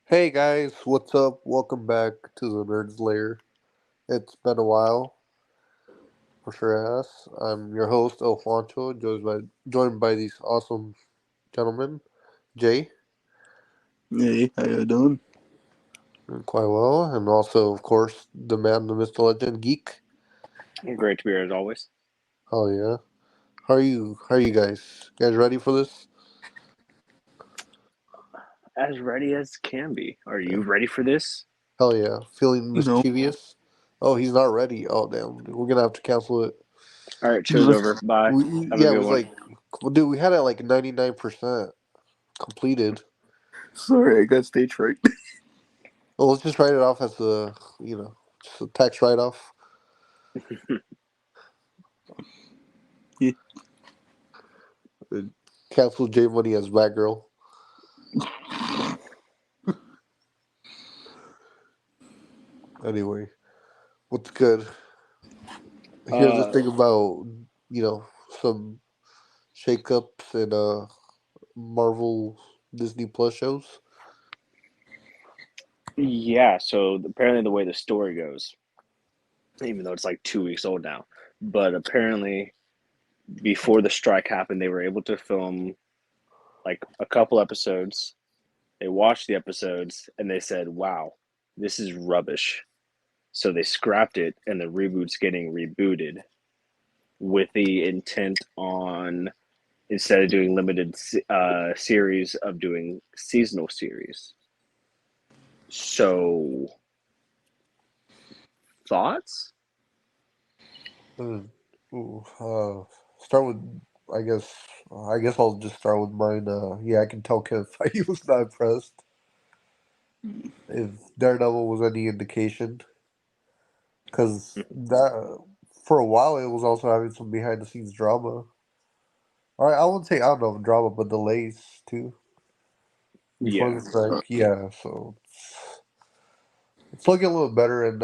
Hey guys, what's up? Welcome back to the Nerds Lair. It's been a while, for sure it has. I'm your host, El Juancho, joined by these awesome gentlemen, Jay, Hey, how you doing? doing quite well, and also, of course, the man, the Mr. Legend, Geek. Great to be here as always. Oh yeah. How are you guys? You guys ready for this? As ready as can be. Are Yeah. you ready for this? Hell yeah. Feeling No. mischievous? Oh, he's not ready. Oh damn. We're gonna have to cancel it. All right, show's over. Bye. Have a Yeah, it good was one. like, well, dude, we had it like 99% completed. Sorry, I got stage fright. Well, let's just write it off as just a tax write off. Yeah. Cancel J Money as Batgirl. Anyway, what's good? Here's the Uh, thing about, you know, some shakeups in Marvel Disney Plus shows. yeah. So apparently, the way the story goes, even though it's like 2 weeks old now, but apparently before the strike happened, they were able to film like a couple episodes. They watched the episodes and they said, "Wow, this is rubbish." So they scrapped it, and the reboot's getting rebooted with the intent on instead of doing limited series of doing seasonal series. So thoughts? Uh, start with, I guess, I'll just start with mine. Yeah, I can tell Ken he was not impressed. If Daredevil was any indication, because that for a while it was also having some behind the scenes drama. All right, I wouldn't say I don't know drama, but delays too before Yeah, the strike. Yeah, so it's looking a little better, and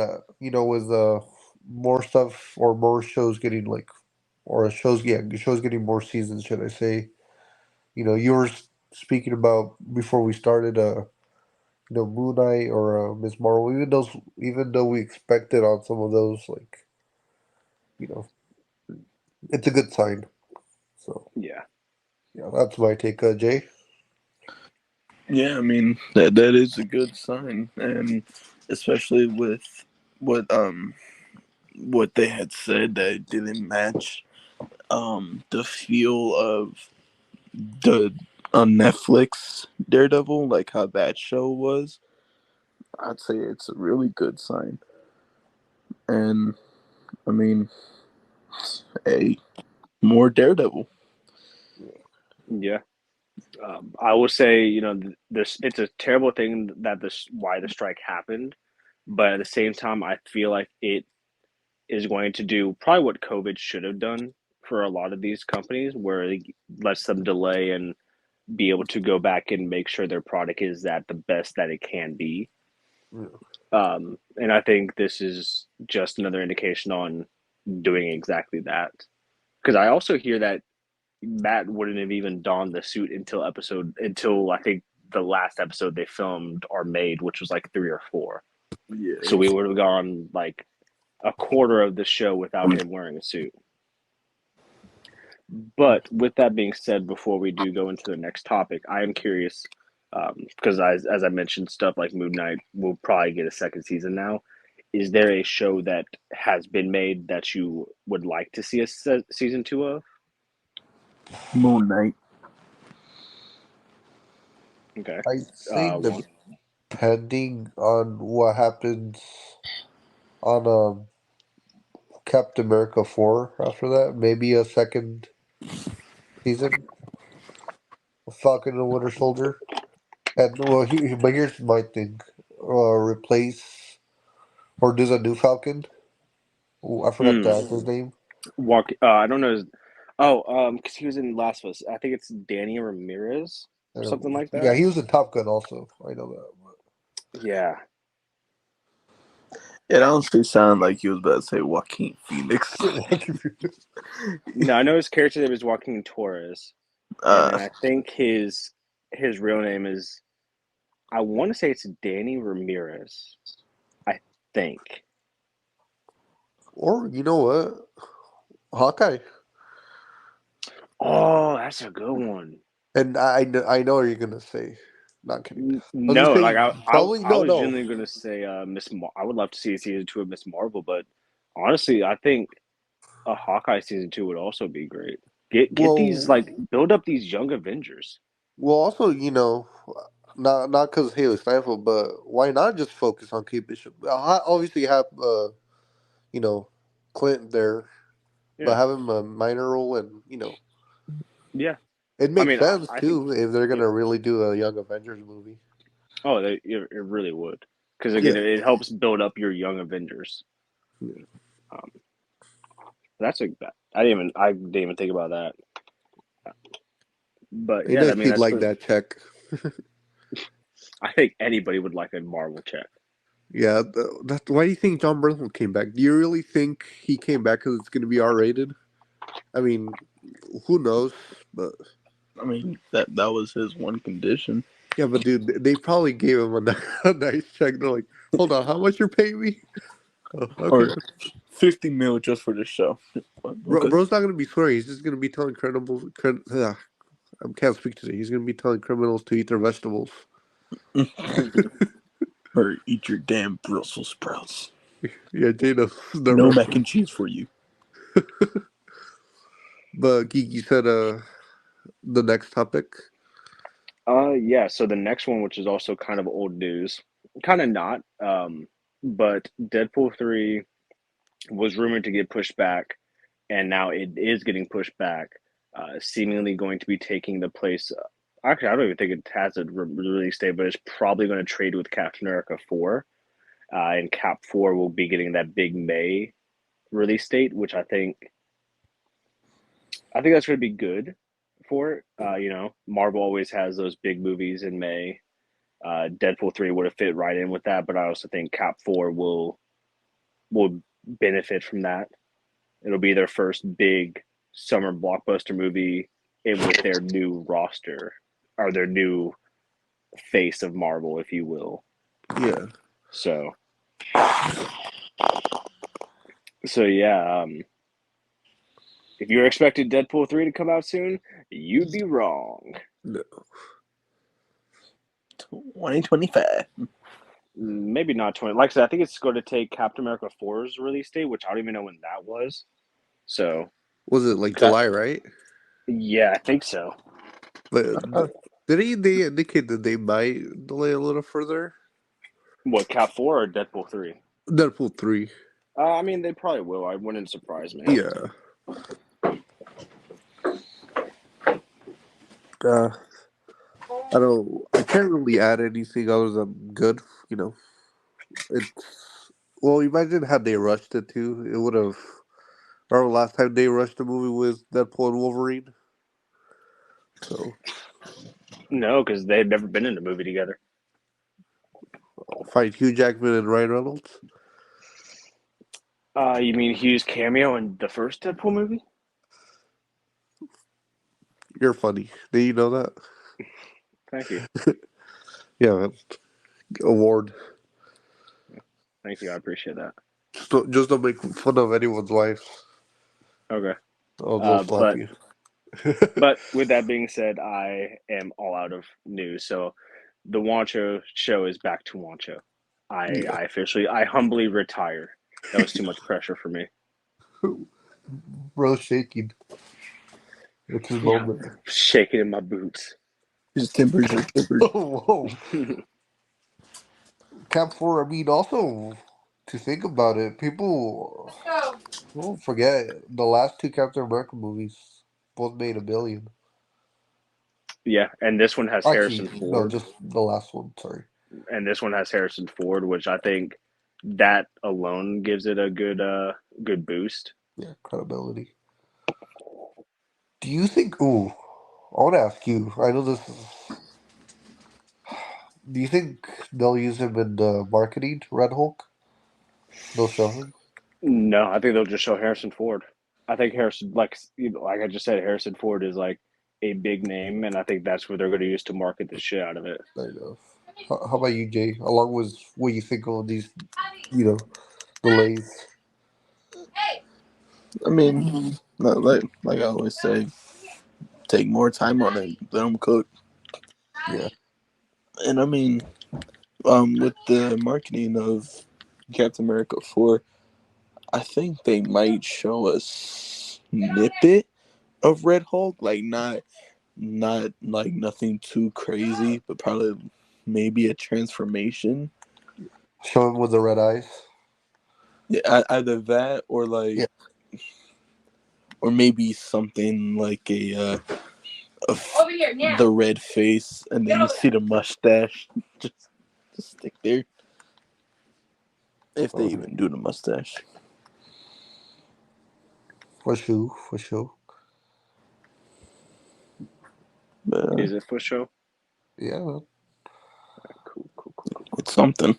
with more stuff or more shows getting shows getting more seasons, should I say? You were speaking about before we started, Moon Knight or Miss Marvel. Even though we expected on some of those, like you know, it's a good sign. So yeah, yeah, that's my take, Jay. Yeah, I mean that is a good sign, and especially with what what they had said that it didn't match the feel of the on Netflix Daredevil, like how that show was. I'd say it's a really good sign, and I mean, hey, more Daredevil. yeah. I will say, this it's a terrible thing that this why the strike happened, but at the same time, I feel like it is going to do probably what COVID should have done for a lot of these companies, where it lets them delay and be able to go back and make sure their product is at the best that it can be. Yeah. And I think this is just another indication on doing exactly that. Because I also hear that Matt wouldn't have even donned the suit until I think the last episode they filmed or made, which was like three or four. So Yeah, we would have gone like a quarter of the show without him wearing a suit. But with that being said, before we do go into the next topic, I am curious because as I mentioned, stuff like Moon Knight will probably get a second season now. Is there a show that has been made that you would like to see a season two of? Moon Knight. Okay. I think Well, depending on what happens on Captain America 4 after that, maybe a second season of Falcon and Winter Soldier. And well, but here's my thing: replace or do the new Falcon. Ooh, I forgot the mm, actor's name. I don't know. Because he was in Last of Us. I think it's Danny Ramirez or something like Yeah, that. he was in Top Gun also. I know Yeah. It honestly sounded like you was about to say Joaquin Phoenix. that. No, I know his character name is Joaquin Torres, and Uh, then I think his real name is. I want to say it's Danny Ramirez. I think. Or you know what, Hawkeye. Oh, that's a good one. And I know what you're gonna say. Not kidding. I was gonna No, like say probably I no, was no. genuinely gonna say I would love to see a season 2 of Miss Marvel, but honestly, I think a Hawkeye season 2 would also be great. Get these Well, like build up these young Avengers. also not because Haley Steinfeld, but why not just focus on Kate Bishop? Obviously, have you know Clint there, but Yeah, have him a minor role, and yeah. it I makes mean, sense I think too if they're yeah. gonna really do a Young Avengers movie. Oh, it really would because again, Yeah, it helps build up your young Avengers. yeah. Um, I didn't even think about that. But You yeah, know I mean she'd like that check. I think anybody would like a Marvel check. Yeah, why do you think John Bernthal came back? Do you really think he came back because it's gonna be R rated? I mean, who knows? But I mean, that was his one condition. yeah, but dude, they probably gave him a, a nice check. They're like, hold on, how much you're paying me? Oh, okay. Or 50 mil just for the show. Okay. Bro's not gonna be swearing. He's just gonna be telling I can't speak today. He's gonna be telling criminals to eat their vegetables. Or eat your damn Brussels sprouts. Yeah, Jada, the No rest. mac and cheese for you. But Geeky said, the next topic. Yeah, so the next one, which is also kind of old news, kind of not, but Deadpool 3 was rumored to get pushed back, and now it is getting pushed back, seemingly going to be taking the place. Actually, I don't even think it has a release date, but it's probably going to trade with Captain America 4, and Cap 4 will be getting that big May release date, which I think that's going to be good for it. Marvel always has those big movies in May. Deadpool 3 would have fit right in with that, but I also think Cap 4 will benefit from that. It'll be their first big summer blockbuster movie with their new roster or their new face of Marvel, if you will. Yeah. So, so yeah. If you're expecting Deadpool 3 to come out soon, you'd be wrong. No. 2025. Maybe not 20. Like I said, I think it's going to take Captain America 4's release date, which I don't even know when that was. So, Was it like that, July, right? yeah, I think so. But they indicate that they might delay a little further? What, Cap 4 or Deadpool 3? Deadpool 3. I mean, they probably will. I wouldn't surprise me. Yeah. Uh, I can't really add anything other than good. You know, it's, well, imagine had they rushed it too. It would have, remember last time they rushed the movie with Deadpool and Wolverine? So, No, because they've never been in a movie together. I'll fight Hugh Jackman and Ryan Reynolds. You mean Hugh's cameo in the first Deadpool movie? You're funny. Did you know that? Thank you. Yeah, man. Award. Thank you. I appreciate that. Just don't make fun of anyone's wife. Okay. They'll slap But you. but with that being said, I am all out of news. So the Wancho show is back to Wancho. Yeah. I humbly retire. That was too much pressure for me. Bro's shaking. It's his Yeah, moment. shaking in my boots. His tempers are tempered. Oh, whoa. Cap 4, I mean, also, to think about it, people don't forget the last two Captain America movies both made a billion. Yeah, and this one has Actually, Harrison no, Ford, just the last one. Sorry. which I think that alone gives it a good boost. Yeah, credibility. Do you think? Ooh, I want to ask you. I know this is. Do you think they'll use him in marketing Red Hulk? They'll show him. No, I think they'll just show Harrison Ford. I think like I just said, Harrison Ford is like a big name, and I think that's what they're going to use to market the shit out of it. I know. How about you, Jay? Along with what you think of these, you know, delays? I mean, like I always say, take more time on it. Let them cook. Yeah, And I mean, with the marketing of Captain America 4, I think they might show a snippet of Red Hulk, like not like nothing too crazy, but probably maybe a transformation. show him with the red eyes. Yeah, either that or Yeah, or maybe something like the red face, and then you see the mustache just stick there if they uh, even do the mustache. for sure, for sure. But Is it for show? Yeah, man. Cool, cool, cool, cool, cool. it's something.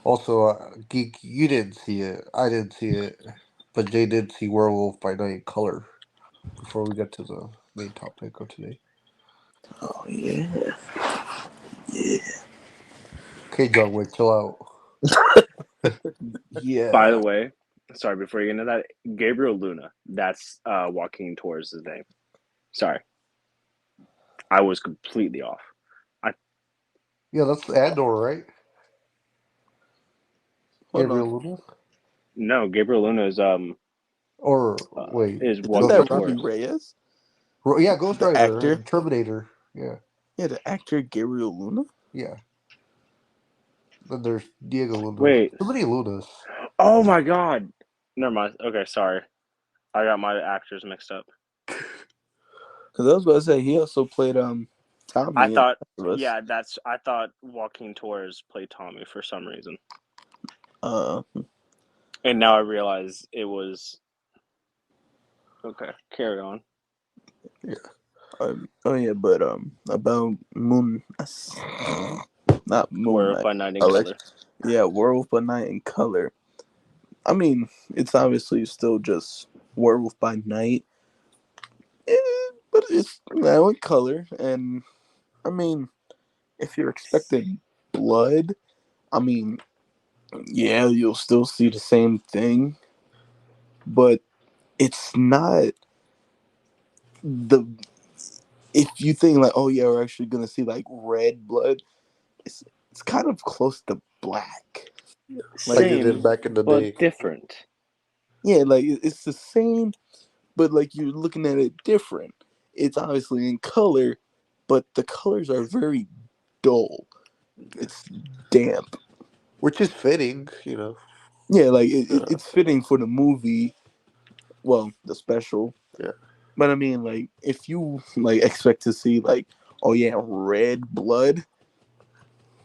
Also, Geek, you didn't see it. I didn't see it, but Jay did see Werewolf by Night in color. Before we get to the main topic of today. Oh yeah, yeah. Okay, John Wick, chill out. By Yeah. the way, sorry, before you get into that, Gabriel Luna, that's Joaquin Torres' name. Sorry, I was completely off. I Yeah, that's Andor, right? Hold on. Gabriel Luna? No, Gabriel Luna Or, wait, is Isn't Ghost Joaquin that Rider? Robbie Torres. Reyes, Yeah, Ghost the Rider actor? and Terminator. Yeah, Yeah, the actor Gabriel Luna. yeah. Then there's Diego Luna. Wait, Too many Lunas. oh my God, never mind. Okay, sorry, I got my actors mixed up. Because I was about to say he also played I Tommy in thought, Last of Us. yeah, I thought Joaquin Torres played Tommy for some reason, Uh, and now I realize it was. Okay, carry on. Yeah. oh yeah, but about not Moon Werewolf Knight. by Night in Alex, Color. yeah, Werewolf by Night in Color. I mean, it's obviously still just Werewolf by Night, eh, but it's now in color. And I mean, if you're expecting blood, I mean, yeah, you'll still see the same thing, but it's not the. If you think like, oh yeah, we're actually gonna see like red blood, it's kind of close to black. Like Like, they did Same, back in the but day. different. yeah, like it's the same, but like you're looking at it different. It's obviously in color, but the colors are very dull. It's damp. Which is fitting. Yeah, like Yeah. it's fitting for the movie. Well, the special. Yeah. But I mean, like, if you like expect to see like, oh yeah, red blood,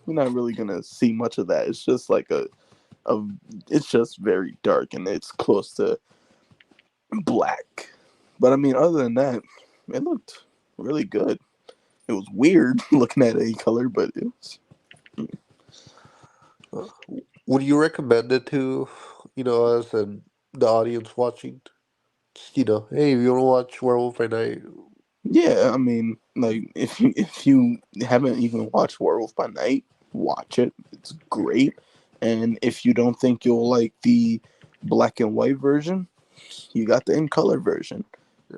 you're not really gonna see much of that. It's just like a it's just very dark and it's close to black. But I mean, other than that, it looked really good. It was weird looking at a color, but it was. Uh, would you recommend it to, us and the audience watching? Just, hey, if you want to watch Werewolf by Night, Yeah, I mean, like if you haven't even watched Werewolf by Night, watch it. It's great. And if you don't think you'll like the black and white version, you got the in color version.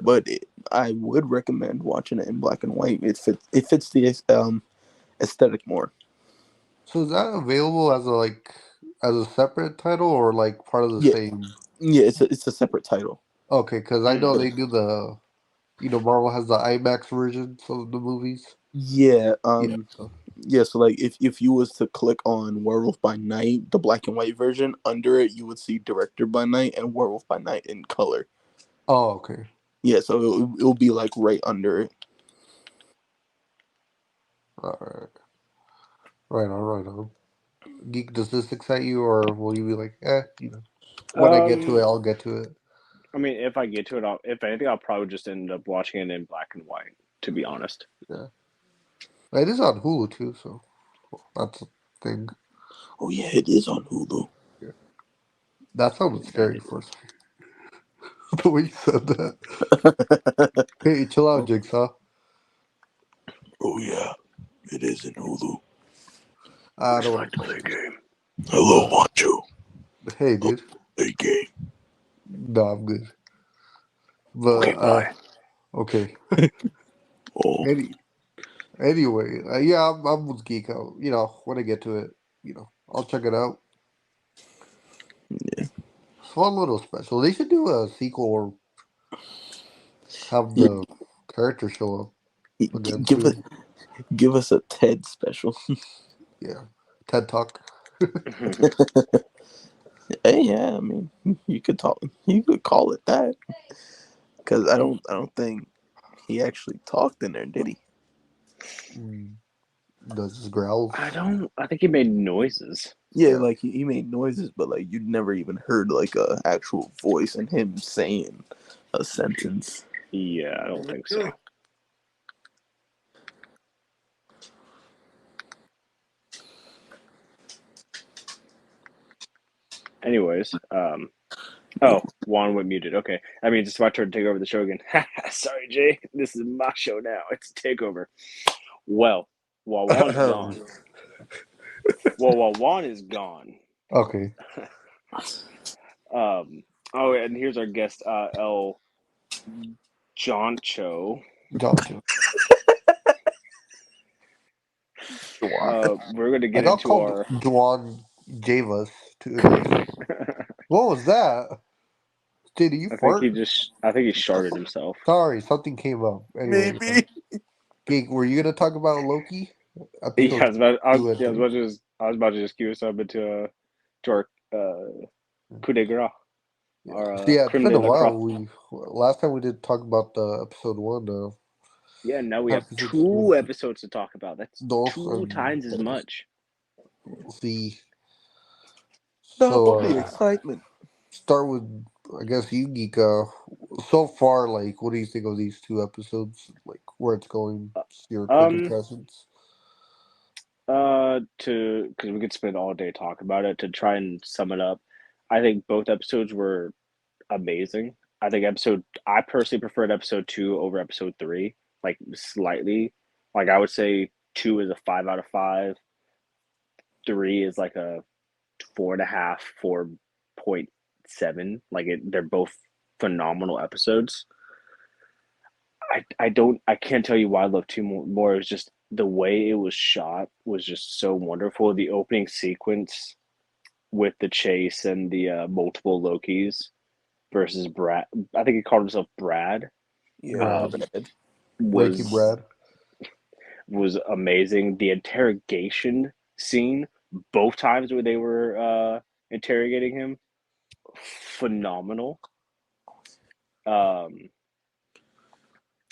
But I would recommend watching it in black and white. It fits the aesthetic more. so is that available as a separate title or like part of the Yeah, same? yeah. It's a separate title. Okay, because I know Hmm. they do Marvel has the IMAX version of the movies. Yeah. Yeah, so Yeah. So like, if you was to click on Werewolf by Night, the black and white version, under it you would see Director by Night and Werewolf by Night in color. oh, okay, Yeah. So it'll be like right under it. all right, right on, right on. Geek, does this excite you, or will you be like, when I get to it, Um, I'll get to it. I mean, if I get to it, if anything, I'll probably just end up watching it in black and white. To be honest. Yeah, it is on Hulu too, so that's a thing. Oh yeah, it is on Hulu. Yeah. That sounded That scary is. for the way you said that. Hey, chill out, Oh, Jigsaw. Oh yeah, it is in Hulu. I Would you don't like want to to play a play game? Hello, Macho. it. Hey, dude. Play game. No, I'm good. But Okay, bye. okay. Oh, Any anyway, yeah, I'm with Geek Out. You know, when I get to it, I'll check it out. yeah. It's one little special. They should do a sequel or have Yeah, the character show up again give it. soon. Give us a TED special. Yeah, TED Talk. Hey, yeah, I mean, you could talk. You could call it that because I Mm, don't. I don't think he actually talked in there, did he? Mm, does his growls? I don't. I think he made noises. Yeah, Yeah. like he made noises, but like you'd never even heard like a actual voice and him saying a sentence. Yeah, I don't think so. Anyways, oh, Juan went muted. Okay, I mean it's my turn to take over the show again. Sorry, Jay. This is my show now. It's a takeover. Well, while Juan's gone. While Juan is gone. Okay, Um. Oh, and here's our guest, El Joncho. gotcha. We're gonna I get got into called our. Juan Javas today. What was that? Did you I think fart? he just. I think he sharted himself. Sorry, something came up. Anyway, Maybe. Geek, were you gonna talk about Loki? I think it Yeah, was you and I him. was about to just cue us up into to our coup de grace, Yeah. our So yeah, it's creme been de a la croix. while. We last time we did talk about the episode one. Yeah, now we have Episode two episodes to talk about. That's dos two and times as much. the Stop so all the excitement. start with I guess you Geek. So far, like, what do you think of these two episodes? Like, where it's going? Uh, Your quick Um, impressions. to because we could spend all day talking about it. To try and sum it up, I think both episodes were amazing. I personally preferred episode two over episode three, like slightly. Like I would say two is a 5 out of 5. Three is like a 4.5, 4.7. They're both phenomenal episodes. I can't tell you why I love two more. It was just the way it was shot was just so wonderful. The opening sequence with the chase and the multiple Lokis versus Brad. I think he called himself Brad. Yeah, Um, Brad. Thank you, was Brad. was amazing. The interrogation scene, both times where they were interrogating him, phenomenal. Um,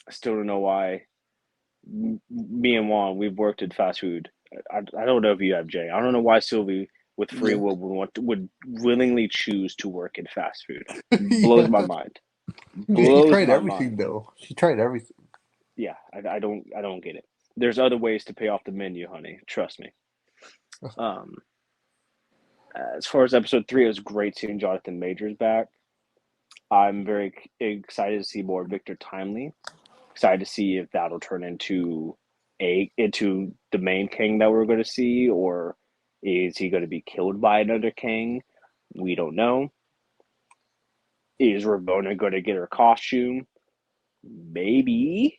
I still don't know why. Me and Juan, we've worked in fast food. I don't know if you have, Jay. I don't know why Sylvie with free Yeah. will would willingly choose to work in fast food. Blows my Yeah, mind. she Blows tried my everything mind. though. She tried everything. Yeah, I don't get it. There's other ways to pay off the menu, honey. Trust me. Um, as far as episode three, it was great seeing Jonathan Majors back. I'm very excited to see more Victor Timely. Excited to see if that'll turn into the main king that we're going to see, or is he going to be killed by another king? We don't know. Is Ramona going to get her costume? Maybe.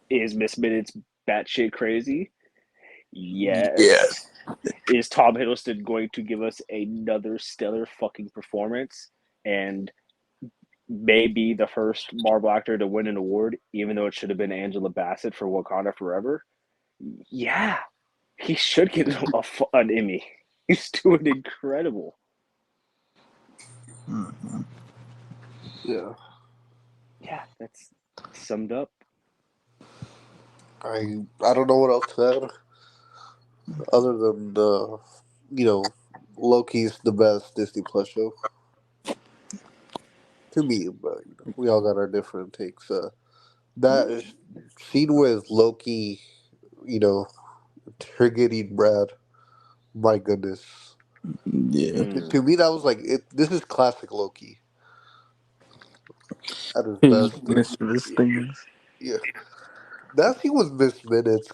Is Miss Minutes batshit crazy? Yeah. Yes. Is Tom Hiddleston going to give us another stellar fucking performance and maybe the first Marvel actor to win an award, even though it should have been Angela Bassett for Wakanda Forever? Yeah, he should get an Emmy. He's doing incredible. Mhm. Yeah, Yeah, that's summed up. I don't know what else to add other than Loki's the best Disney Plus show to me, but we all got our different takes. That scene with Loki, you know, interrogating Brad. My goodness, Yeah. Mm. to me that was like this is classic Loki at his His best. mischievous Yeah, things. yeah. That scene was missed minutes.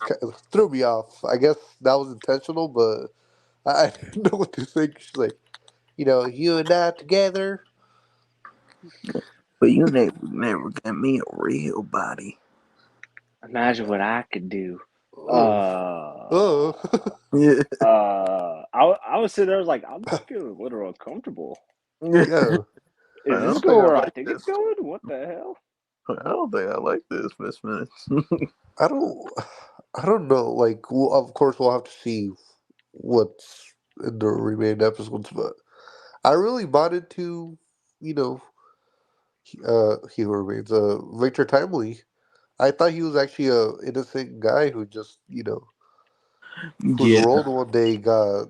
Threw me off. I guess that was intentional, but I didn't know what to think. She's like, you and I together. But you never got me a real body. Imagine what I could do. Oh, oh. Yeah. I was sitting there, I was like, I'm feeling a little uncomfortable. Yeah. I Is this don't think going I where I like think it's this. going? What the hell? I don't think I like this, Miss Minutes. I don't. I don't know. Like, of course, we'll have to see what's in the remaining episodes, but I really bought into, you know, he who remains. Victor Timely. I thought he was actually a innocent guy who just, whose Yeah, world one day got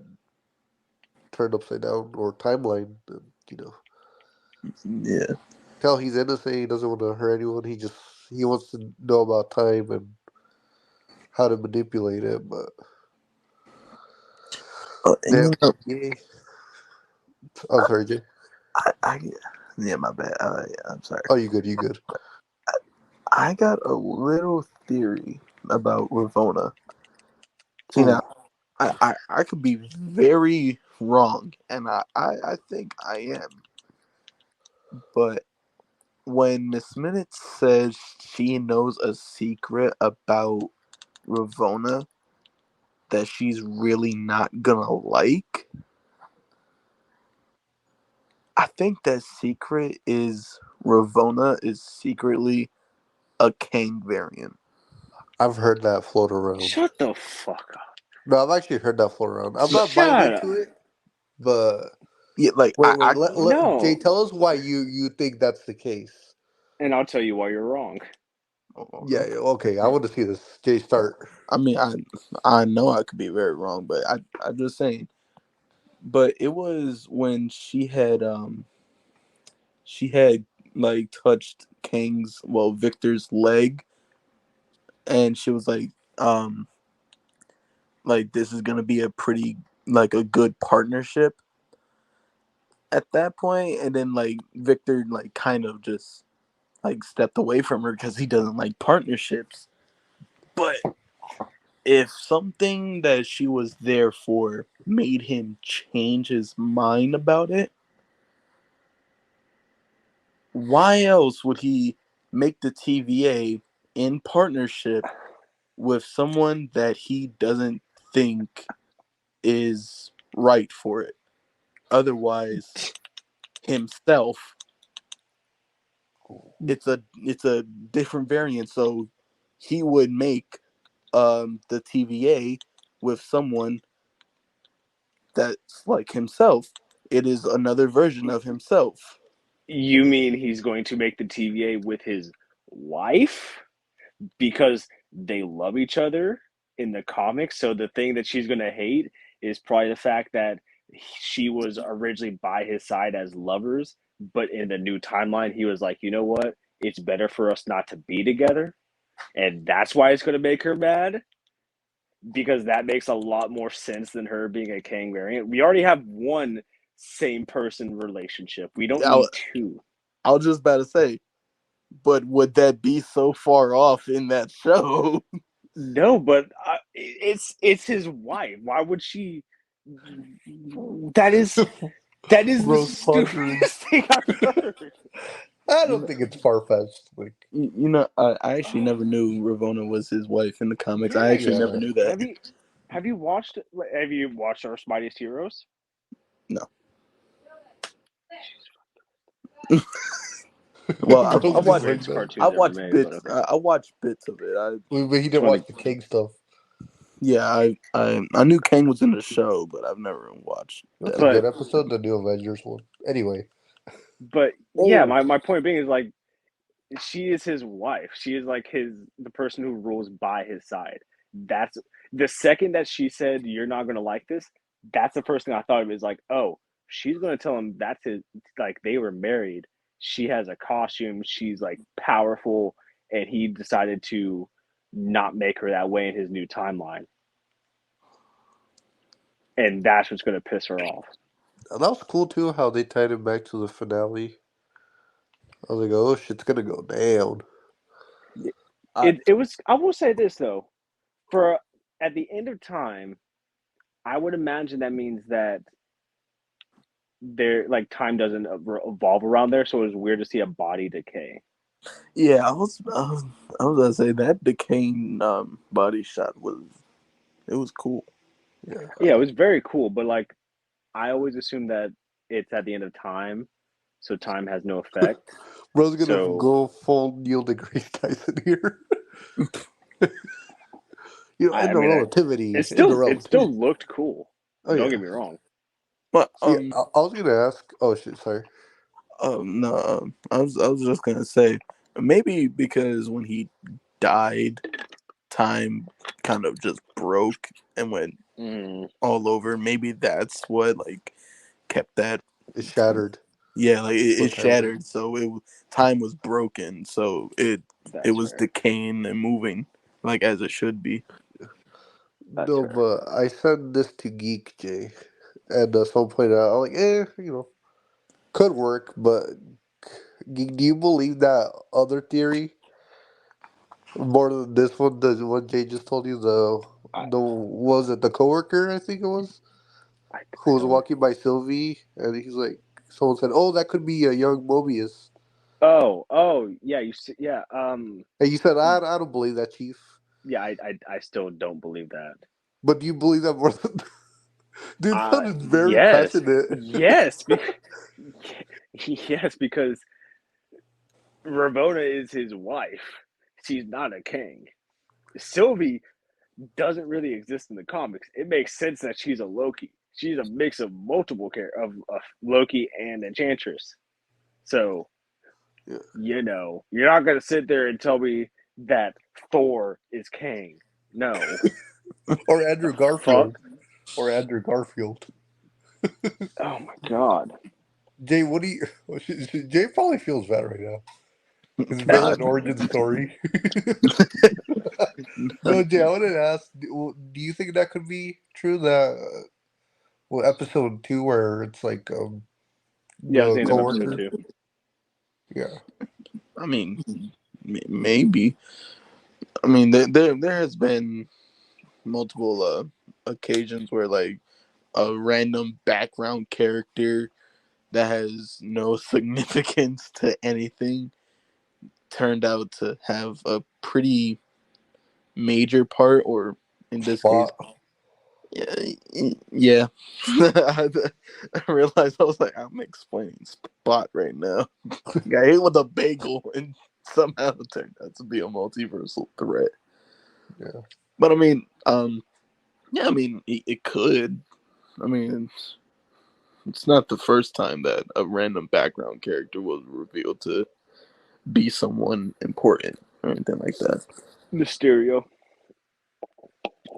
turned upside down or timeline. And, yeah. tell he's innocent. He doesn't want to hurt anyone. He wants to know about time and how to manipulate it. But And yeah, you know, yeah. I'm sorry, Jay. I yeah, my bad. Yeah, I'm sorry. Oh, you good? You good? I got a little theory about Ravona. See Ooh, now, I could be very wrong, and I think I am. But when Miss Minutes says she knows a secret about Ravona that she's really not gonna like, I think that secret is Ravona is secretly a Kang variant. I've heard that float around. Shut the fuck up. No, I've actually heard that float around. I'm not buying Shut into up. it, but Yeah, like wait. Let Jay No. tell us why you think that's the case. And I'll tell you why you're wrong. Yeah. Yeah, okay. I want to see this. Jay, start. I mean, I know I could be very wrong, but I'm just saying. But it was when she had like touched Victor's leg, and she was like this is gonna be a pretty like a good partnership at that point, and then like Victor like kind of just like stepped away from her because he doesn't like partnerships. But if something that she was there for made him change his mind about it, why else would he make the TVA in partnership with someone that he doesn't think is right for it? Otherwise, himself, it's a different variant. So he would make the TVA with someone that's like himself. It is another version of himself. You mean he's going to make the TVA with his wife? Because they love each other in the comics. So the thing that she's going to hate is probably the fact that she was originally by his side as lovers, but in the new timeline, he was like, you know what? It's better for us not to be together. And that's why it's going to make her mad because that makes a lot more sense than her being a Kang variant. We already have one same person relationship. We don't I, need two. I was just about to say, but would that be so far off in that show? No, but it's his wife. Why would she? That is the Rose pondering. stupidest thing I've heard. I You don't know, think it's far fetched. Like, I actually never knew Ravona was his wife in the comics. I Yeah, actually yeah. never knew that. have you watched our Mightiest Heroes? No. Well, It's Rose I one of the being watched like greatest that. I cartoons ever watched made, but bits. okay. I watched bits of it. But he didn't watch 20. the King stuff. Yeah, I knew Kang was in the show, but I've never watched That's a that. good But episode, the new Avengers one. Anyway, but yeah, Oh, my point being is like she is his wife. She is like the person who rules by his side. That's the second that she said you're not gonna like this. That's the first thing I thought of is like, oh, she's gonna tell him that's his. Like they were married. She has a costume. She's like powerful, and he decided to not make her that way in his new timeline, and that's what's gonna piss her off. and that was cool too. How they tied him back to the finale. I was like, oh shit's gonna go down. I, it was. I will say this though, for at the end of time, I would imagine that means that there like time doesn't evolve around there, so it was weird to see a body decay. yeah, I was gonna say that decaying body shot was cool. Yeah. Yeah, it was very cool, but like I always assume that it's at the end of time, so time has no effect. Bro's gonna So go full Neil deGrasse Tyson here. I In the mean, relativity, in the it relativity. still looked cool. Oh Don't yeah. get me wrong. But See, I was gonna ask. Oh shit, sorry. no, I was just gonna say maybe because when he died, time kind of just broke and went Mm, all over. Maybe that's what like kept that. It shattered. Yeah, like it What time? shattered, so time was broken, so it that's was fair. decaying and moving like as it should be. That's No, fair. but I sent this to Geek J, and someone pointed out, I'm like, could work, but Geek, do you believe that other theory more than this one? The one Jay just told you, I the was it the coworker? I think it was who I was don't. walking by Sylvie, and he's like, someone said, "Oh, that could be a young Mobius," Oh yeah. You see, yeah. and you said, I don't believe that, Chief." Yeah. I still don't believe that. But do you believe that more than dude sounded very Yes, passionate. yes, yes, because Ravonna is his wife. She's not a king. Sylvie doesn't really exist in the comics. It makes sense that she's a Loki. She's a mix of multiple of Loki and Enchantress. So Yeah. you're not gonna sit there and tell me that Thor is king. No, Or the Andrew fuck. Garfield. Or Andrew Garfield. Oh my god. Jay, what do you? Jay probably feels bad right now. His God, villain origin story. No, Jay, I wanted to ask: do you think that could be true? That episode 2, where it's like Yeah, I was the thinking of episode coworker. 2. Yeah. I mean, maybe. I mean, there has been multiple occasions where like a random background character that has no significance to anything turned out to have a pretty major part, or in this case, Spot. yeah. I realized I was like, I'm explaining Spot right now. Got hit with a bagel and somehow it turned out to be a multiversal threat. Yeah. But I mean, yeah, I mean, it could. I mean, it's not the first time that a random background character was revealed to be someone important or anything like that. Mysterio.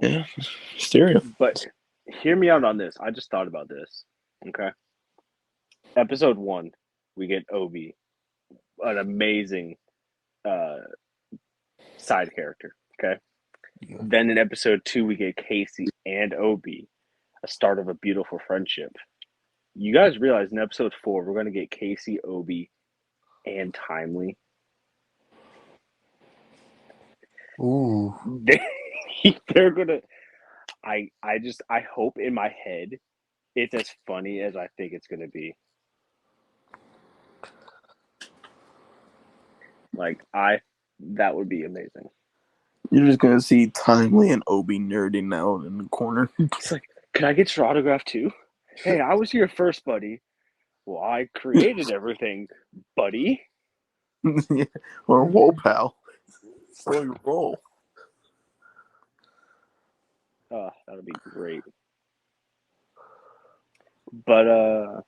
Yeah, stereo. But hear me out on this. I just thought about this. Okay. Episode 1, we get Obi, an amazing uh, side character. Okay. Yeah. Then in episode 2, we get Casey and Obi, a start of a beautiful friendship. You guys realize in episode 4, we're going to get Casey, Obi, and Timely. Ooh. They're going to. I hope in my head it's as funny as I think it's going to be. Like, that would be amazing. You're just gonna see Timely and Obi nerding out in the corner. He's like, can I get your autograph too? Hey, I was here first, buddy. Well, I created everything, buddy. Or whoa, pal, slow your roll. That'll be great. But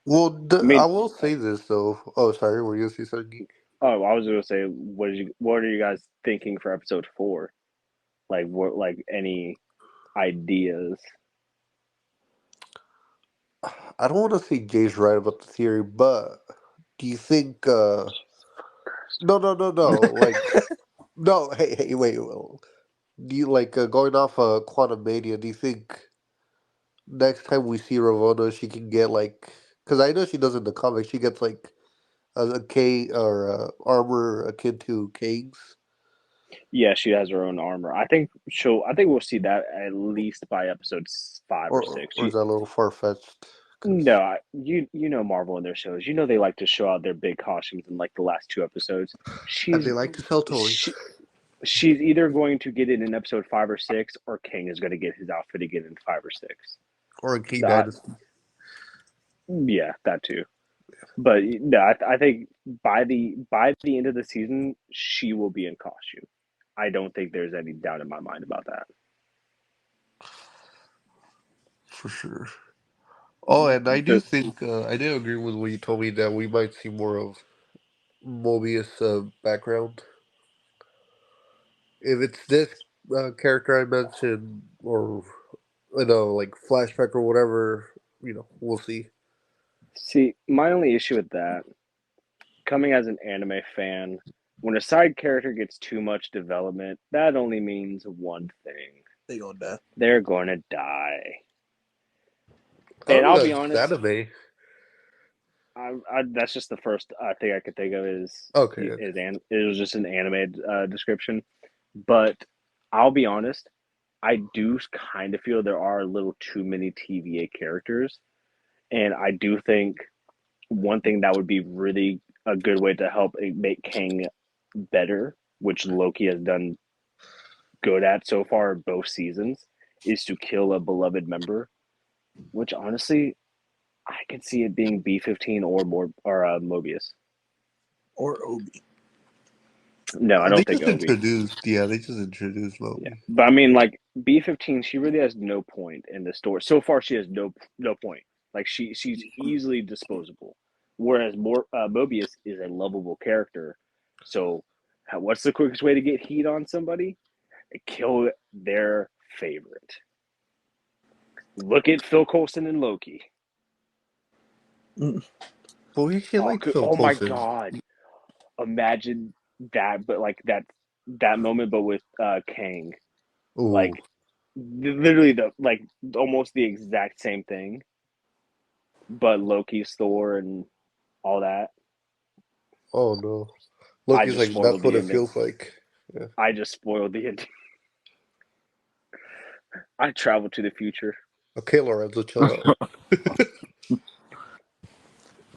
Well, I I mean, will say this though. Oh, sorry. Were you gonna say something, Geek? oh, I was gonna say, what are you guys thinking for episode 4? Like, what, like any ideas? I don't want to say Jay's right about the theory, but do you think? No, no, no, no. Like, no. Hey, hey, wait. Well, do you like going off Quantum Mania? Do you think next time we see Ravonna, she can get like? Because I know she does in the comics. She gets like a K or armor akin to Kang's. Yeah, she has her own armor. I think we'll see that at least by episode 5 or 6. Or is that a little far fetched? No, you know Marvel and their shows. You know they like to show out their big costumes in like the last 2 episodes. And She's they like to sell toys. she she's either going to get it in episode 5 or 6, or King is going to get his outfit again in 5 or 6. Or in King That Dynasty. yeah, that too. But no, I think by the end of the season, she will be in costume. I don't think there's any doubt in my mind about that. For sure. Oh, and I do think I do agree with what you told me that we might see more of Mobius' background. If it's this character I mentioned, or like flashback or whatever, we'll see. See, my only issue with that, coming as an anime fan, when a side character gets too much development, that only means one thing: They gonna die. they're going to die. I And don't know I'll be if it's honest, anime. that's just the first thing I could think of Okay. it was just an animated description. But I'll be honest, I do kind of feel there are a little too many TVA characters, and I do think one thing that would be really a good way to help make Kang better, which Loki has done good at so far both seasons, is to kill a beloved member. Which honestly, I could see it being B-15 or Mobius. Or Obi. No, I They don't think just Obi. introduced, yeah, they just introduced Yeah, Loki. but I mean, like B-15, she really has no point in the story. So far, she has no point. Like she's easily disposable, whereas Mobius is a lovable character. So, what's the quickest way to get heat on somebody? They kill their favorite. Look at Phil Coulson and Loki. But we actually like Phil Oh my Coulson. god! Imagine that, but like that moment, but with Kang, Ooh. like literally almost the exact same thing, but Loki's Thor and all that. Oh no. I Loki's just like, spoiled that's what the it ending. feels like. Yeah. I just spoiled the ending. I traveled to the future. Okay, Lorenzo, chill out.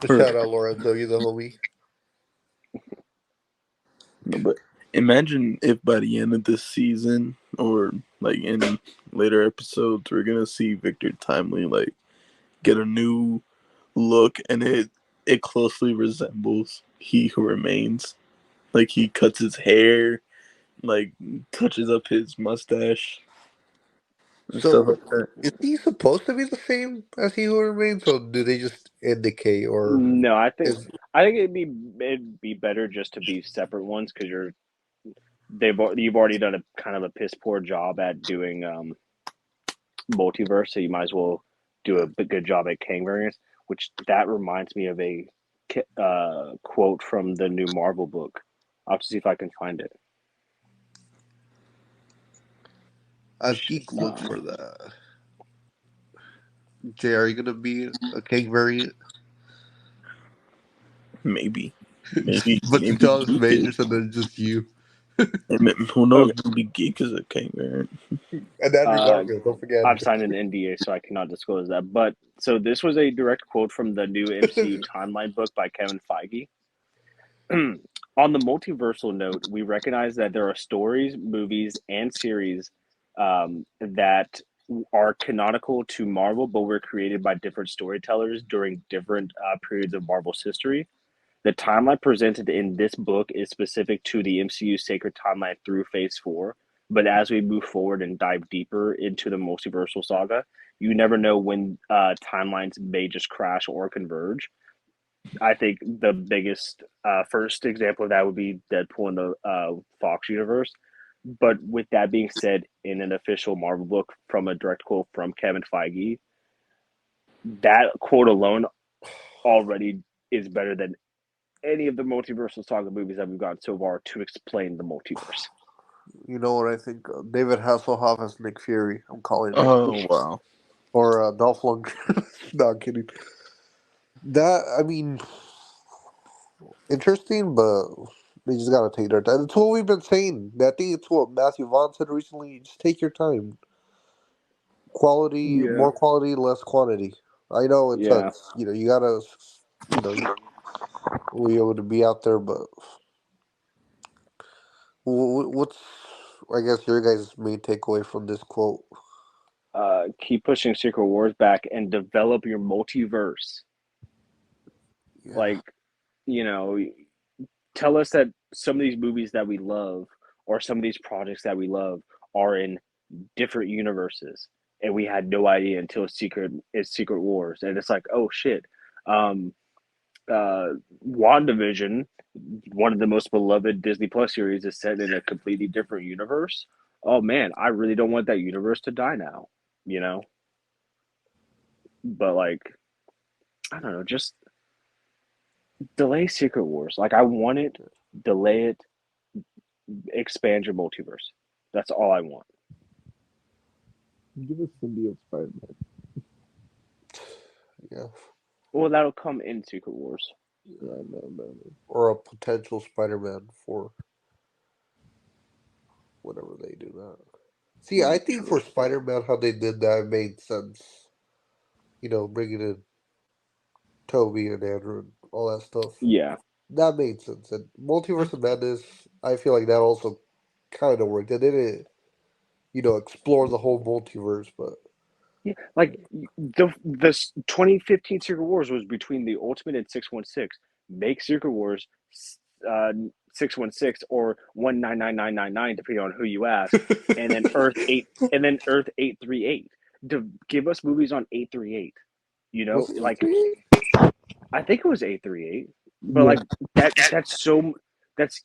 Shout out Lorenzo, you the homie. No, but imagine if by the end of this season, or like in later episodes, we're gonna see Victor Timely like get a new look, and it closely resembles He Who Remains. Like he cuts his hair, like touches up his mustache and stuff So, like that. is he supposed to be the same as He Who Remains, or do they just indicate, or No, is I think it'd be better just to be separate ones because you've already done a kind of a piss poor job at doing multiverse, so you might as well do a good job at Kang variants. Which that reminds me of a quote from the new Marvel book. I'll have to see if I can find it. as Geek looks Um, for that? Jay, are you gonna be a King variant? Maybe, Just maybe, a bunch of maybe Jonathan Geek is. Majors and then just you. Who knows? okay, Maybe Geek is a King variant. And Andrew uh, Garfield, don't forget. I've signed an NDA, so I cannot disclose that. But so this was a direct quote from the new MCU timeline book by Kevin Feige. On the multiversal note, we recognize that there are stories, movies, and series that are canonical to Marvel, but were created by different storytellers during different periods of Marvel's history. The timeline presented in this book is specific to the MCU sacred timeline through Phase 4. But as we move forward and dive deeper into the multiversal saga, you never know when timelines may just crash or converge. I think the biggest first example of that would be Deadpool in the Fox universe. But with that being said, in an official Marvel book from a direct quote from Kevin Feige, that quote alone already is better than any of the multiversal saga movies that we've gotten so far to explain the multiverse. You know what I think? David Hasselhoff as Nick Fury. I'm calling it. Oh wow! Or Dolph Lundgren. No, I'm kidding. That, I mean, interesting, but They just gotta take their time. That's what we've been saying. I think it's what Matthew Vaughn said recently. Just take your time. Quality, Yeah, more quality, less quantity. I know it yeah. sucks. You gotta, be able to be out there. But what's, I guess, your guys' main takeaway from this quote? Keep pushing Secret Wars back and develop your multiverse. Yeah. Like, you know, tell us that some of these movies that we love or some of these projects that we love are in different universes, and we had no idea until Secret Wars, and it's like, oh shit. Um, WandaVision, one of the most beloved Disney Plus series, is set in a completely different universe. Oh man, I really don't want that universe to die now, you know. But like, I don't know, just delay Secret Wars. Like, I want it, delay it, expand your multiverse. That's all I want. Give us symbiote Spider-Man. Yeah. Well, that'll come in Secret Wars. I know. Or a potential Spider-Man for whenever they do that. See, I think for True. Spider-Man, how they did that made sense. Bringing in Toby and Andrew and all that stuff. Yeah. That made sense. And Multiverse of Madness, I feel like that also kind of worked. They didn't, explore the whole multiverse, but Yeah, like the 2015 Secret Wars was between the Ultimate and 616. Make Secret Wars 616 or 199999, depending on who you ask, and then Earth 838. To give us movies on 838. was it Like, E3? I think it was 838, but Yeah. like that's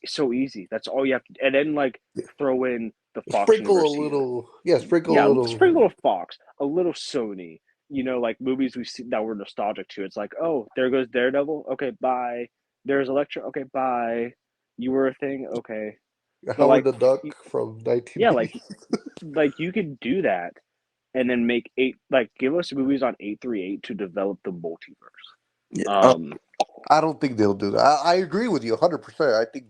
so easy. That's all you have to, and then like throw in the Fox Sprinkle a universe here. little, yeah, sprinkle a Yeah, little. spring a little Fox, a little Sony. Like movies we see that we're nostalgic to. It's like, oh, there goes Daredevil. Okay, bye. There's Elektra. Okay, bye. You were a thing. Okay, but Howard like, the Duck from yeah, 1980. like you could do that, and then make give us movies on 838 to develop the multiverse. Yeah. Um, I don't think they'll do that. I agree with you 100%. I think,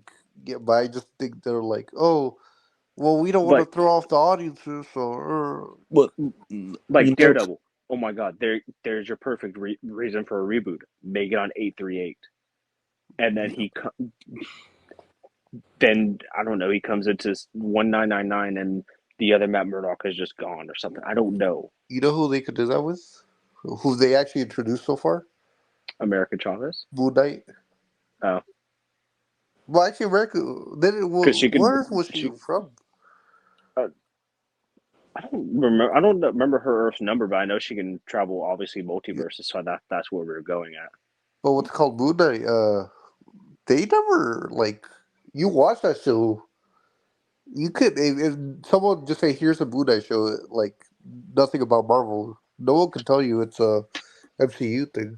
yeah, but I just think they're like, oh, well, we don't want to like throw off the audiences, so. But like Daredevil. Oh my God, there's your perfect reason for a reboot. Make it on 838, and then then I don't know. He comes into 1999, and the other Matt Murdock is just gone or something. I don't know. You know who they could do that with? Who they actually introduced so far? American Chavez. Moon Knight. Oh, Well, actually, America. Then because she could. where was she She. from? Uh, I don't remember. I don't remember her Earth number, but I know she can travel. Obviously, Yeah. multiverses. So that's where we're going at. But what's it called Moon Knight? They never like. You watch that show. You could if someone just say here's a Moon Knight show like nothing about Marvel. No one can tell you it's a MCU thing.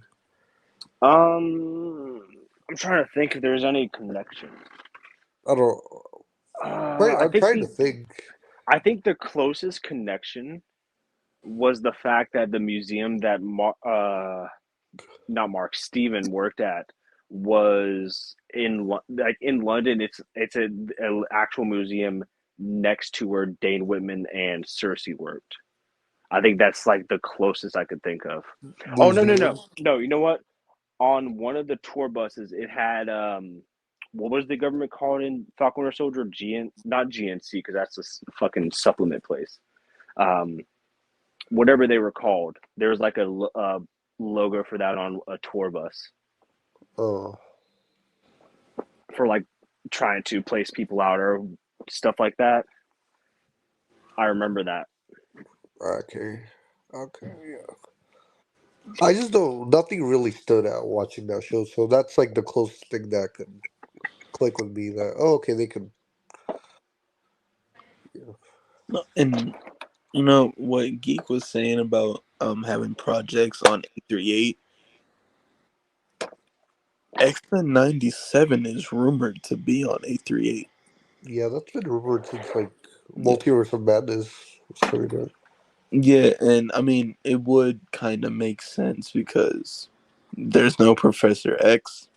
Um, I'm trying to think if there's any connection. I don't. Right, I I'm think trying to the think. I think the closest connection was the fact that the museum that not Mark Steven worked at was in London. It's a actual museum next to where Dane Whitman and Cersei worked. I think that's like the closest I could think of. Oh no no Museum. no no! You know what? On one of the tour buses, it had what was the government called in Falcon Winter Soldier? Not GNC, because that's a fucking supplement place. Um, Whatever they were called, there was like a logo for that on a tour bus Oh, for like trying to place people out or stuff like that. I remember that. okay, okay, yeah. I just don't. Nothing really stood out watching that show, so that's like the closest thing that could click with me. That oh, okay, they could. Yeah. No, and what Geek was saying about having projects on 838. X-Men 97 is rumored to be on 838. Yeah, that's been rumored since like Yeah. Multiverse of Madness was coming out. Yeah, and I mean it would kind of make sense because there's no Professor X.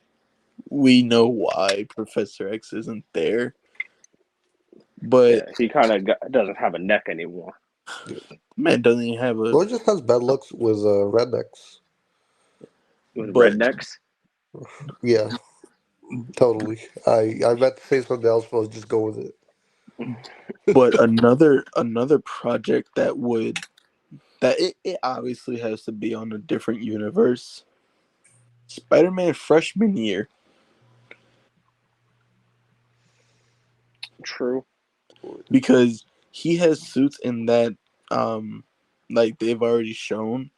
we know why Professor X isn't there. But Yeah, he kind of doesn't have a neck anymore. man doesn't even have a. Well, it just has bad looks with rednecks. With But rednecks. Yeah, totally. I meant to say something else, but I'll just go with it. but another project that it obviously has to be on a different universe. Spider-Man freshman year, True. because he has suits in that like they've already shown,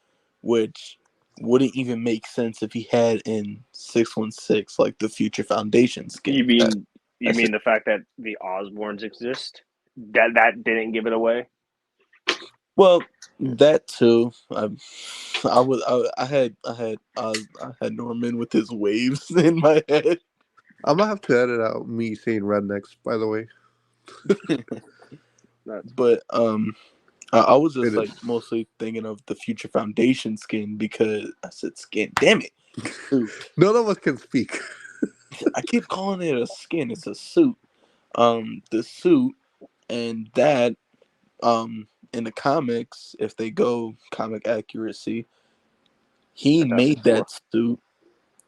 which wouldn't even make sense if he had in 616, like the Future Foundation You skin. mean you That's mean it. the fact that the Osborns exist? That didn't give it away. Well, that too. I had Norman with his waves in my head. I'm gonna have to edit out me saying rednecks. By the way, That's funny. But I was it just like is. mostly thinking of the Future Foundation skin because I said skin. Damn it, suit. None of us can speak. I keep calling it a skin. It's a suit. The suit and that in the comics, if they go comic accuracy, he Fantastic made Four. that suit.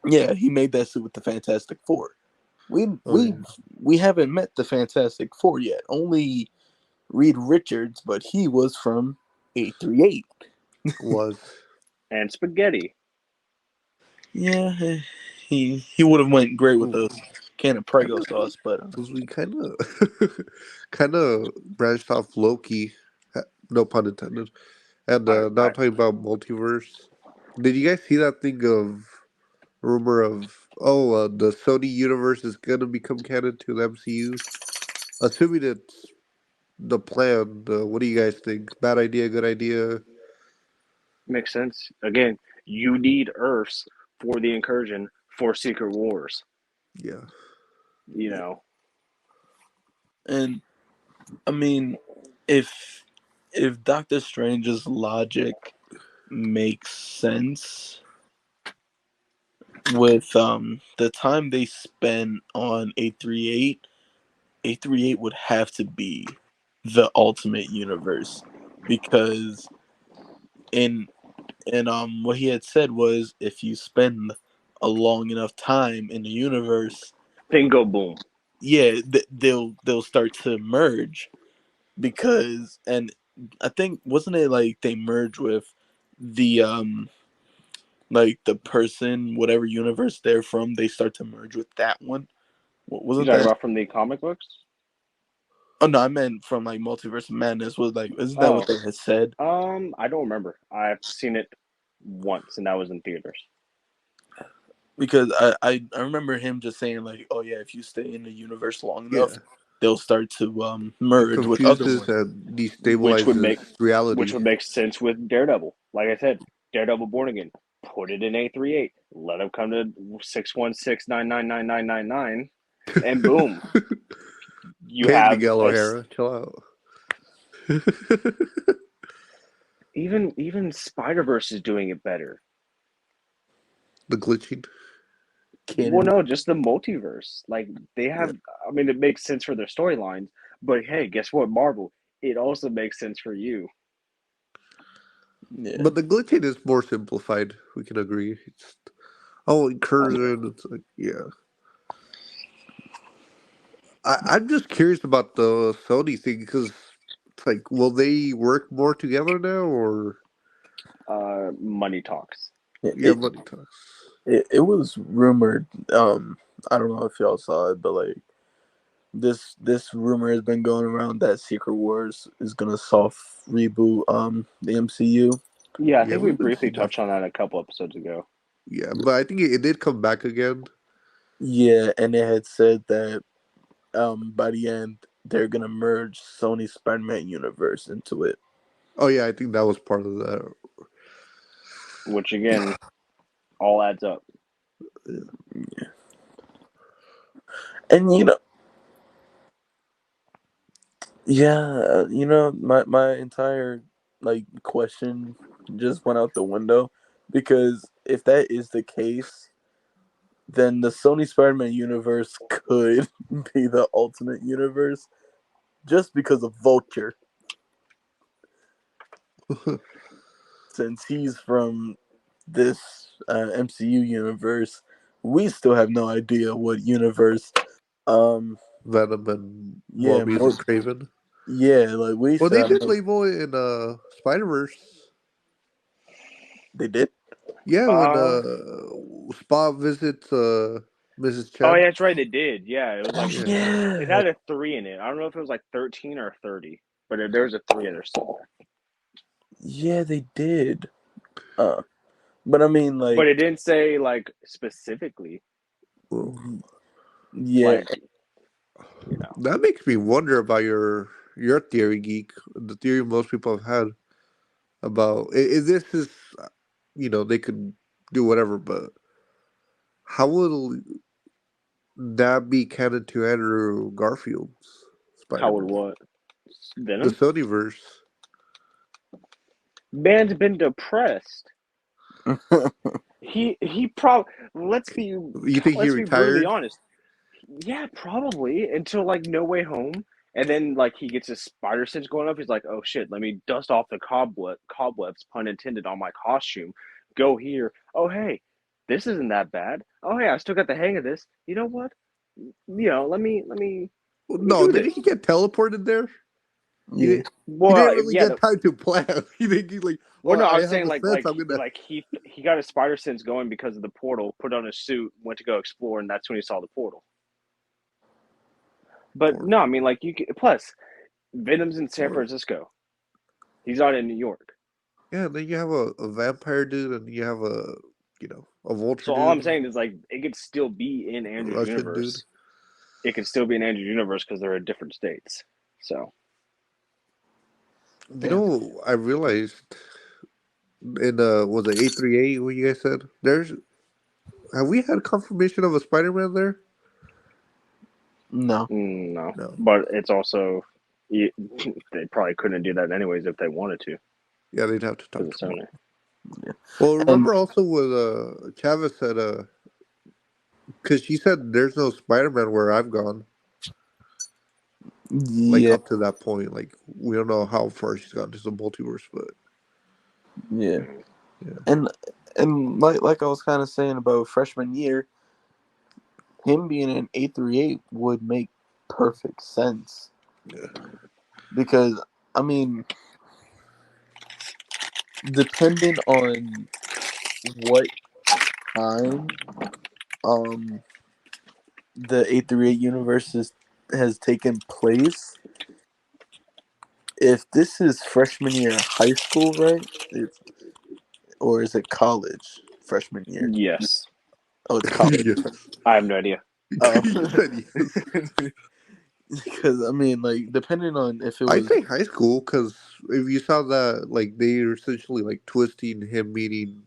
Yeah, he made that suit with the Fantastic Four. We Oh we yeah, we haven't met the Fantastic Four yet. Only Reed Richards, but he was from 838. was And spaghetti. Yeah, he would have went great with a ooh, can of kind Prego of sauce, but we kind of kind of branched off Loki. No pun intended. And now I talking about multiverse. Did you guys see that thing of rumor of the Sony universe is gonna become canon to the MCU? Assuming it's the plan. What do you guys think? Bad idea? Good idea? makes sense. Again, you need Earths for the incursion for Secret Wars. Yeah. You know, and I mean, if if Doctor Strange's logic makes sense with the time they spent on 838, 838 would have to be the ultimate universe because in and what he had said was if you spend a long enough time in the universe, bingo boom. yeah, they'll start to merge because and I think wasn't it like they merge with the like the person whatever universe they're from, they start to merge with that one. What You wasn't talking that? about from the comic books? Oh no, I meant from like Multiverse of Madness. Was like isn't that what Oh, they had said? I don't remember. I've seen it once, and that was in theaters. Because I remember him just saying like, oh yeah, if you stay in the universe long enough, Yeah. they'll start to It merge with other confuses ones. and which would destabilizes make which reality. would make sense with Daredevil. Like I said, Daredevil Born Again. Put it in 838. Let him come to 616 9999999, and boom, you Okay, have Miguel a O'Hara, chill out. even Spider Verse is doing it better. The glitching. Well, Canon. no, just the multiverse. Like they Yeah. have. I mean, it makes sense for their storylines. But hey, guess what, Marvel? It also makes sense for you. Yeah. But the glitching is more simplified. We can agree. It's incursion. It's like yeah. I'm just curious about the Sony thing because it's like, will they work more together now or Money talks. It, yeah, it money talks. it was rumored. I don't know if y'all saw it, but like this rumor has been going around that Secret Wars is gonna soft reboot the MCU. Yeah, I Yeah, think we we've been briefly seeing that. touched on that a couple episodes ago. Yeah, but I think it did come back again. Yeah, and they had said that by the end they're gonna merge Sony Spider-Man universe into it. Oh yeah, I think that was part of that. Which again, all adds up. And my entire like question just went out the window because if that is the case, then the Sony Spider-Man universe could be the ultimate universe just because of Vulture, since he's from this MCU universe. We still have no idea what universe. Venom and Yeah, Morbius and Craven. yeah, like we Well, still they have did no. label it in Spider Verse. They did. Yeah, when Uh Spot visits Mrs. oh Chen. yeah, that's right. They did. Yeah, it was Oh like Yeah, it yeah, had a 3 in it. I don't know if it was like 13 or 30, but there's a 3 in there somewhere. yeah, they did. Uh, but I mean, But like, it didn't say like specifically well, yeah, like you know that makes me wonder about your theory, geek. The theory most people have had about is this is they could do whatever, but how will that be canon to Andrew Garfield's how Spider would Man? what The Venom? Sonyverse. Man's been depressed. He probably You think he let's be brutally retired? honest. Yeah, probably until like No Way Home, and then like he gets his spider sense going up. He's like, "Oh shit, let me dust off the cobwebs, pun intended, on my costume. Go here. Oh hey, this isn't that bad. Oh hey, I still got the hang of this. You know what? Let me No, do didn't this. he get teleported there? He yeah, didn't. He Well, didn't really yeah. get time to plan. He think he's like, Well, oh, no, I I'm have saying a sense. I'm gonna. like he got his spider sense going because of the portal. Put on his suit, went to go explore, and that's when he saw the portal. But Or, no, I mean like plus Venom's in San or Francisco. He's not in New York. yeah. Then you have a vampire dude, and you have a vulture So all I'm dude, saying is like it could still be in a Andrew's Russian dude. universe. It could still be in Andrew's universe because they're in different states. So yeah. I realized in was it 838 what you guys said? Have we had confirmation of a Spider-Man there? No, no, No. but it's also they probably couldn't do that anyways if they wanted to Yeah, they'd have to because talk to it's him. Sony. yeah, Well, and remember also with Chavez said because she said there's no Spider-Man where I've gone. Like yeah, up to that point, like we don't know how far she's gotten to the multiverse, but yeah, yeah, and like I was kind of saying about freshman year, him being in 838 would make perfect sense yeah, because I mean, depending on what time um the 838 universe has taken place, if this is freshman year of high school, right? It's, or is it college freshman year? Yes, Oh, it's college. yes. I have no idea. Oh, You said yes. because I mean, like, depending on if it I'd was, say high school because if you saw that, like they are essentially like twisting him meeting,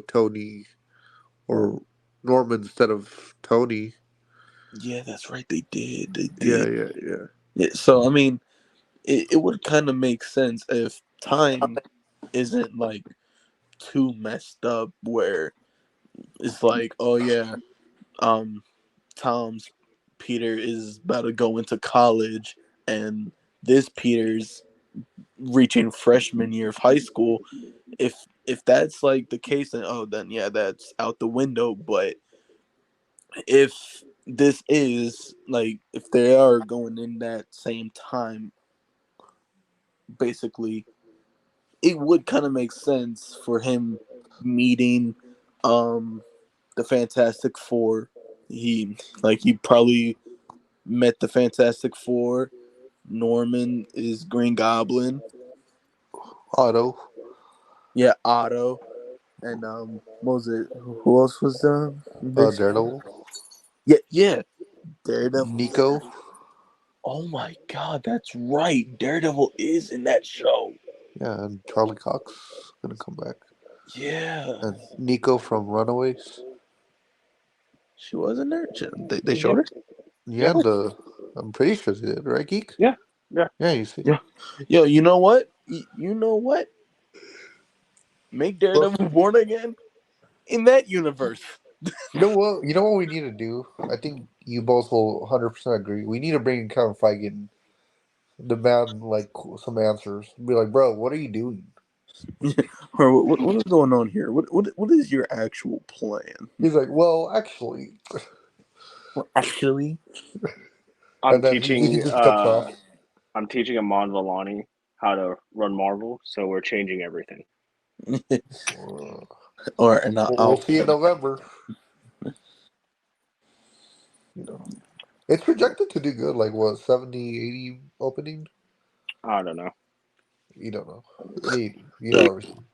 Tony or Norman instead of Tony. yeah, that's right, they did, they Yeah, did. yeah, yeah. Yeah, so I mean, it would kind of make sense if time isn't like too messed up, where it's like, oh yeah, um, Tom's Peter is about to go into college, and this Peter's reaching freshman year of high school. If that's like the case, then oh, then yeah, that's out the window. But if this is like, if they are going in that same time, basically, it would kind of make sense for him meeting um the Fantastic Four. He probably met the Fantastic Four. Norman is Green Goblin. Otto, Yeah, Otto. And what was it? Who else was this? Daredevil, Yeah, yeah, Daredevil. Nico, Oh my God, that's right. Daredevil is in that show. yeah, and Charlie Cox gonna come back, Yeah, and Nico from Runaways. she was in there. They showed Yeah, her. Yeah, yeah, I'm pretty sure they did, right, Geek? yeah, yeah. Yeah, you see. Yeah. Yo, you know what? You know what? Make Well, Daredevil born again in that universe. You know what? You know what we need to do? I think you both will 100% agree. We need to bring in Kevin Feige and demand like some answers. Be like, bro, what are you doing? Or what is going on here? What is your actual plan? He's like, well, actually, Well, actually, I'm and then he teaching just cuts off. I'm teaching Amon Vellani how to run Marvel, so we're changing everything. or and We'll see in November. You know, it's projected to do good. Like what, 70, 80 opening? I don't know. You don't know. You don't understand.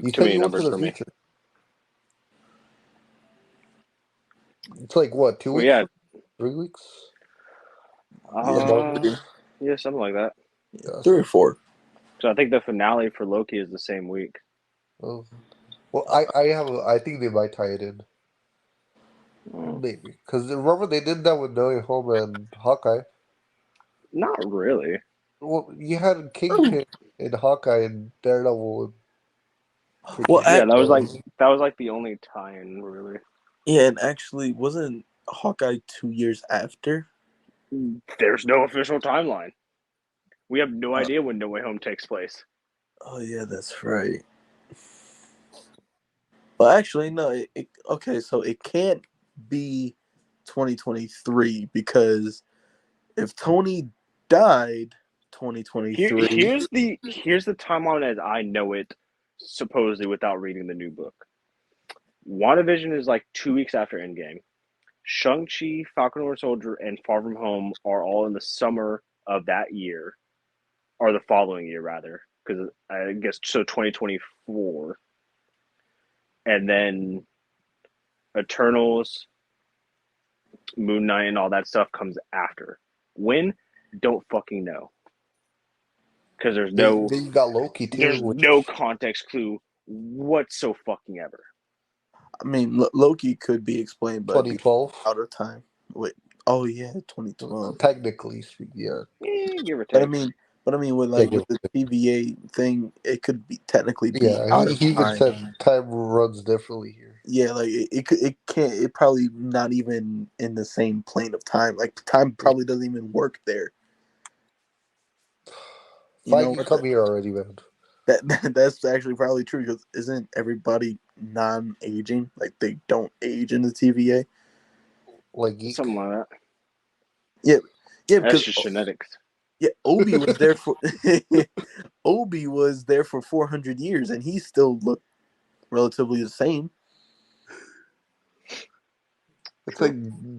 You Too said many you went to numbers the for me. future. It's like what, two Well, weeks? yeah. 3 weeks? A yeah, month? Yeah, something like that. Yeah. 3 or 4. So I think the finale for Loki is the same week. Oh. Well, I think they might tie it in. Maybe. Because remember they did that with No Way Home and Hawkeye. Not really. Well, you had Kingpin and Hawkeye and Daredevil and Well, freaking. Yeah, that was like the only tie-in, really. yeah, and actually, wasn't Hawkeye 2 years after? There's no official timeline. We have no Uh, idea when No Way Home takes place. oh yeah, that's right. Well, actually, no. Okay, so it can't be 2023 because if Tony died 2023, Here's the timeline as I know it, supposedly without reading the new book. WandaVision is like 2 weeks after Endgame. Shang-Chi, Falcon and Winter Soldier, and Far From Home are all in the summer of that year, or the following year rather, because I guess so 2024, and then Eternals, Moon Knight, and all that stuff comes after. When? Don't fucking know, because Then you got Loki too, there's which no context clue whatsoever fucking ever. I mean, Loki could be explained, but be 2012. out of time. Wait, oh yeah, 2012. Technically speaking, yeah. Give or But I take. mean, with Take with it. the TVA thing, it could be technically be Yeah, out he, of he even time. said time runs differently here. Yeah, like it can't. It probably not even in the same plane of time. Like time Yeah. probably doesn't even work there. You know Feige, what? come here already, man. That's actually probably true because isn't everybody non-aging? Like they don't age in the TVA. Like geek. Something like that. Yeah, yeah, That's because just genetics. yeah, Obi was there for Obi was there for 400 years, and he still looked relatively the same. It's like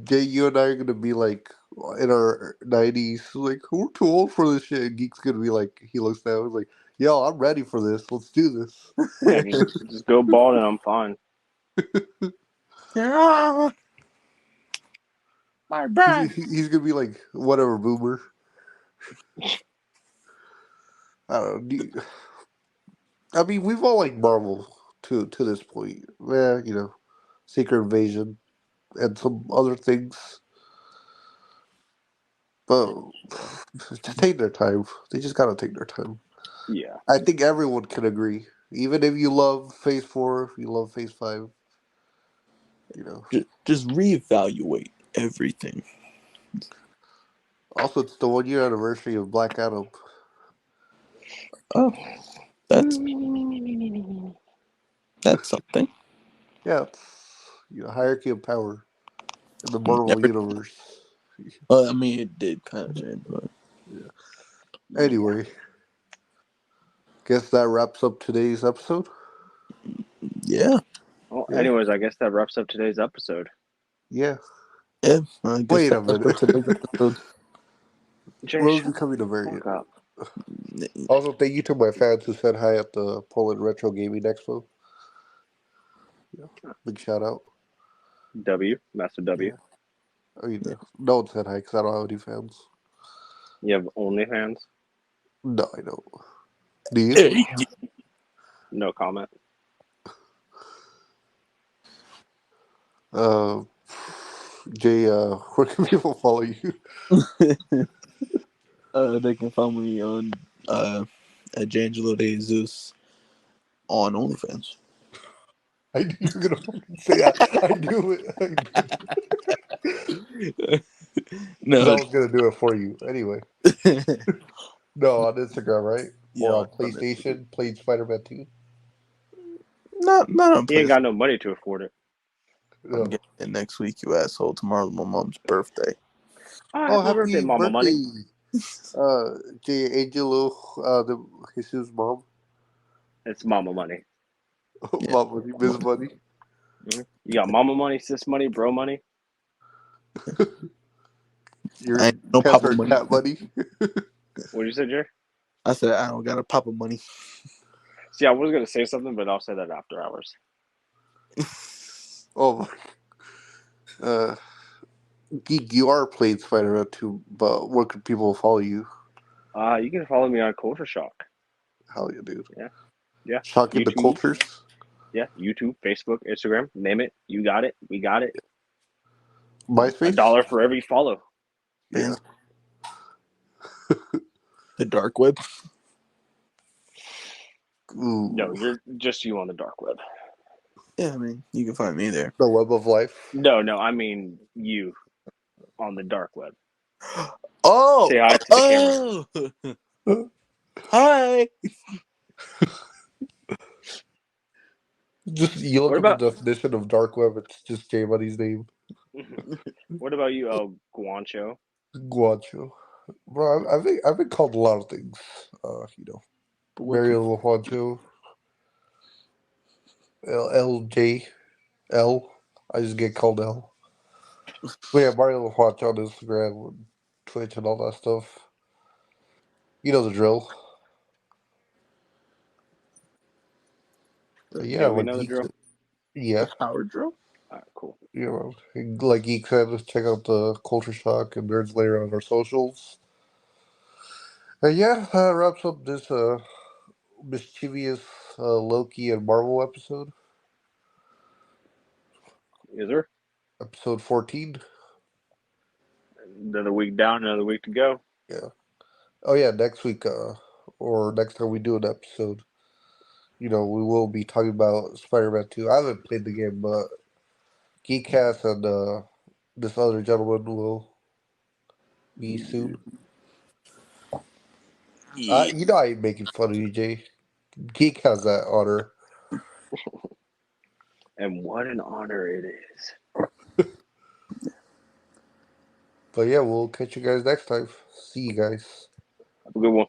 Jay, you and I are gonna be like in our 90s, like we're too old for this shit. And Geek's gonna be like, he looks down, he's like, "Yo, I'm ready for this. Let's do this." Yeah, just go bald and I'm fine. Ah, my back. He's gonna be like, whatever, boomer. I don't know. I mean, we've all liked Marvel to this point. Yeah, Secret Invasion and some other things, but to take their time. They just gotta take their time. Yeah. I think everyone can agree. Even if you love Phase 4, if you love Phase 5, you know. Just reevaluate everything. Also, it's the 1 year anniversary of Black Adam. Oh, that's something. Yeah, it's hierarchy of power in the Yeah. Marvel universe. Well, I mean, it did kind of change, but Yeah. Yeah. Anyway, guess that wraps up today's episode. yeah, Well, Yeah, anyways, I guess that wraps up today's episode. yeah. yeah. I guess Wait that a was for minute. today's episode. Jay, Rose shut becoming a the variant. fuck up. Also, thank you to my fans who said hi at the Poland Retro Gaming Expo. Yeah, big shout out. Master W. Yeah. I mean, Yeah. no one said hi because I don't have any fans. You have OnlyFans? No, I don't. Do you? Hey, No comment. Uh, Jay, where can people follow you? they can find me on at Jangelo De Jesus on OnlyFans. I knew you were gonna fucking say that. I knew it. I knew it. 'Cause I No, was gonna do it for you anyway. No, on Instagram, right? Or yeah, on PlayStation, played Spider-Man 2. not on He ain't place. got no money to afford it. I'm No. getting it next week, you asshole. Tomorrow's my mom's birthday. Oh, Oh, happy birthday, happy Mama Money. birthday, J. Angelo, Jesus' mom. It's Mama Money. Yeah, Mom money, Miss Money. You got Mama Money, Sis Money, Bro Money. I Your ain't no cats papa are money. cat money. What did you say, Jerry? I said I don't got a papa money. See, I was gonna say something, but I'll say that after hours. Oh my. Geek, you are playing Spider-Man 2, but where could people follow you? You can follow me on Culture Shock. Hell yeah, dude. Yeah. Shocking the YouTube. cultures. Yeah. YouTube, Facebook, Instagram. Name it. You got it. We got it. MySpace? $1 for every follow. Yeah. The dark web. Ooh. No, you're just you on the dark web. Yeah, I mean, you can find me there. The web of life. No, I mean you on the dark web. Oh, Say hi to the camera. Hi. Just you look What up the about definition of dark web, it's just J Buddy's name. what about you, El Guancho? Guacho. Bro, I've been called a lot of things. But what you? Mario Juancho, LJ, L. I just get called L. But yeah, Mario Juancho on Instagram, and Twitch, and all that stuff. You know the drill. But yeah, Yeah, we like know the geeks. drill. The Yeah, power drill? Alright, cool. like geek said, check out the Culture Shock and Nerds Lair on our socials. Yeah, that wraps up this mischievous Loki and Marvel episode. Is there Episode 14. another week down, another week to go? Yeah. Oh yeah, next week, or next time we do an episode, we will be talking about Spider-Man 2. I haven't played the game, but Geekcast and this other gentleman will be soon. Yeah. I ain't making fun of you, Jay. Geek has that honor. And what an honor it is. But yeah, we'll catch you guys next time. See you guys. Have a good one.